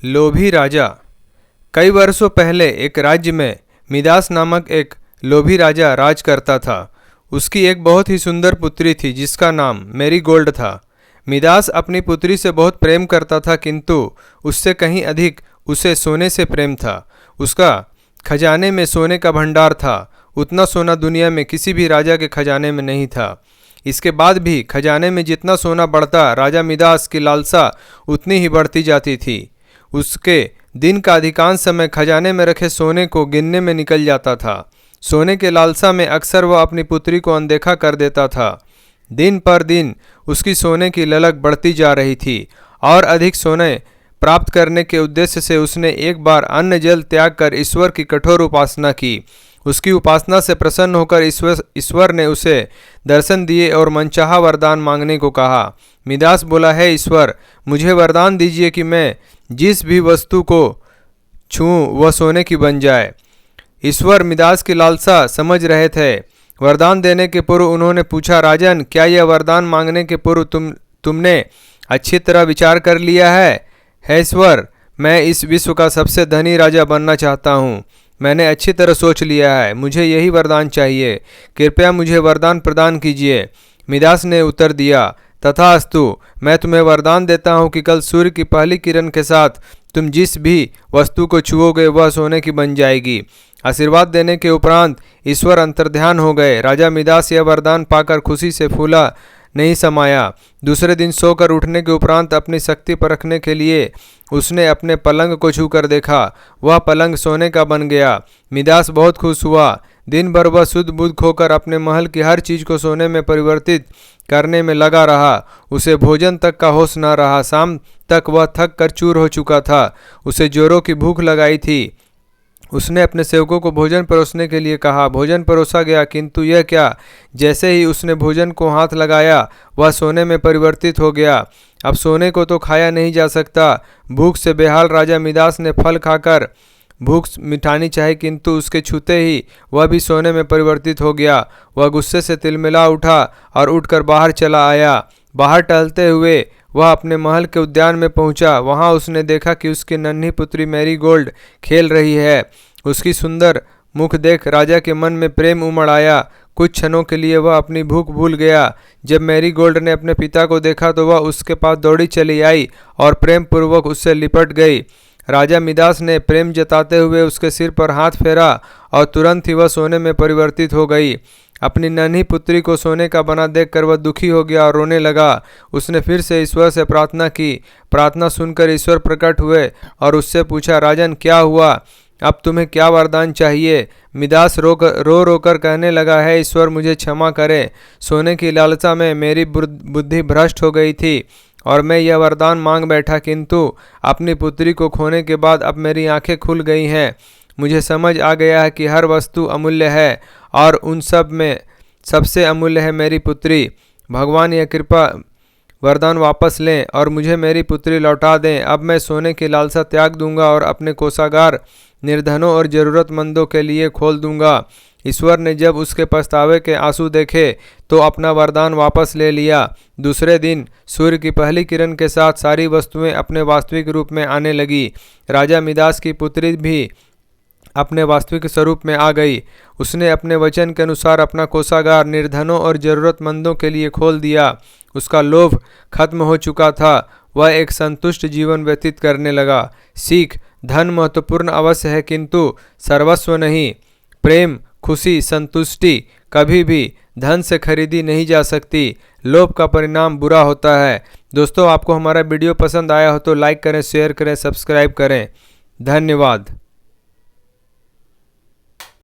लोभी राजा। कई वर्षों पहले एक राज्य में मिदास नामक एक लोभी राजा राज करता था। उसकी एक बहुत ही सुंदर पुत्री थी जिसका नाम मैरीगोल्ड था। मिदास अपनी पुत्री से बहुत प्रेम करता था, किंतु उससे कहीं अधिक उसे सोने से प्रेम था। उसका खजाने में सोने का भंडार था। उतना सोना दुनिया में किसी भी राजा के खजाने में नहीं था। इसके बाद भी खजाने में जितना सोना बढ़ता, राजा मिदास की लालसा उतनी ही बढ़ती जाती थी। उसके दिन का अधिकांश समय खजाने में रखे सोने को गिनने में निकल जाता था। सोने के लालसा में अक्सर वह अपनी पुत्री को अनदेखा कर देता था। दिन पर दिन उसकी सोने की ललक बढ़ती जा रही थी और अधिक सोने प्राप्त करने के उद्देश्य से उसने एक बार अन्न जल त्याग कर ईश्वर की कठोर उपासना की। उसकी उपासना से प्रसन्न होकर ईश्वर ने उसे दर्शन दिए और मनचाहा वरदान मांगने को कहा। मिदास बोला, है ईश्वर, मुझे वरदान दीजिए कि मैं जिस भी वस्तु को छूऊं वह सोने की बन जाए। ईश्वर मिदास की लालसा समझ रहे थे। वरदान देने के पूर्व उन्होंने पूछा, राजन, क्या यह वरदान मांगने के पूर्व तुमने अच्छी तरह विचार कर लिया है? ईश्वर, मैं इस विश्व का सबसे धनी राजा बनना चाहता हूँ। मैंने अच्छी तरह सोच लिया है। मुझे यही वरदान चाहिए। कृपया मुझे वरदान प्रदान कीजिए। मिदास ने उत्तर दिया, तथास्तु, मैं तुम्हें वरदान देता हूँ कि कल सूर्य की पहली किरण के साथ तुम जिस भी वस्तु को छुओगे वह सोने की बन जाएगी। आशीर्वाद देने के उपरांत ईश्वर अंतर्ध्यान हो गए। राजा मिदास यह वरदान पाकर खुशी से फूला नहीं समाया। दूसरे दिन सोकर उठने के उपरांत अपनी शक्ति परखने के लिए उसने अपने पलंग को छूकर देखा। वह पलंग सोने का बन गया। मिदास बहुत खुश हुआ। दिन भर वह शुद्ध बुद्ध खोकर अपने महल की हर चीज को सोने में परिवर्तित करने में लगा रहा। उसे भोजन तक का होश न रहा। शाम तक वह थक कर चूर हो चुका था। उसे जोरों की भूख लगाई थी। उसने अपने सेवकों को भोजन परोसने के लिए कहा। भोजन परोसा गया, किंतु यह क्या, जैसे ही उसने भोजन को हाथ लगाया वह सोने में परिवर्तित हो गया। अब सोने को तो खाया नहीं जा सकता। भूख से बेहाल राजा मिदास ने फल खाकर भूख मिटानी चाही, किंतु उसके छूते ही वह भी सोने में परिवर्तित हो गया। वह गुस्से से तिलमिला उठा और उठकर बाहर चला आया। बाहर टहलते हुए वह अपने महल के उद्यान में पहुंचा। वहां उसने देखा कि उसकी नन्ही पुत्री मैरीगोल्ड खेल रही है। उसकी सुंदर मुख देख राजा के मन में प्रेम उमड़ आया। कुछ क्षणों के लिए वह अपनी भूख भूल गया। जब मैरीगोल्ड ने अपने पिता को देखा तो वह उसके पास दौड़ी चली आई और प्रेम पूर्वक उससे लिपट गई। राजा मिदास ने प्रेम जताते हुए उसके सिर पर हाथ फेरा और तुरंत ही वह सोने में परिवर्तित हो गई। अपनी नन्ही पुत्री को सोने का बना देखकर वह दुखी हो गया और रोने लगा। उसने फिर से ईश्वर से प्रार्थना की। प्रार्थना सुनकर ईश्वर प्रकट हुए और उससे पूछा, राजन, क्या हुआ? अब तुम्हें क्या वरदान चाहिए? मिदास रो रो कर कहने लगा, है ईश्वर, मुझे क्षमा करें। सोने की लालसा में मेरी बुद्धि भ्रष्ट हो गई थी और मैं यह वरदान मांग बैठा, किंतु अपनी पुत्री को खोने के बाद अब मेरी आंखें खुल गई हैं। मुझे समझ आ गया है कि हर वस्तु अमूल्य है और उन सब में सबसे अमूल्य है मेरी पुत्री। भगवान यह कृपा वरदान वापस लें और मुझे मेरी पुत्री लौटा दें। अब मैं सोने की लालसा त्याग दूंगा और अपने कोषागार निर्धनों और ज़रूरतमंदों के लिए खोल दूंगा। ईश्वर ने जब उसके पछतावे के आंसू देखे तो अपना वरदान वापस ले लिया। दूसरे दिन सूर्य की पहली किरण के साथ सारी वस्तुएं अपने वास्तविक रूप में आने लगी। राजा मिदास की पुत्री भी अपने वास्तविक स्वरूप में आ गई। उसने अपने वचन के अनुसार अपना कोषागार निर्धनों और ज़रूरतमंदों के लिए खोल दिया। उसका लोभ खत्म हो चुका था। वह एक संतुष्ट जीवन व्यतीत करने लगा। सीख, धन महत्वपूर्ण अवश्य है, किंतु सर्वस्व नहीं। प्रेम, खुशी, संतुष्टि कभी भी धन से खरीदी नहीं जा सकती। लोभ का परिणाम बुरा होता है। दोस्तों, आपको हमारा वीडियो पसंद आया हो तो लाइक करें, शेयर करें, सब्सक्राइब करें। धन्यवाद।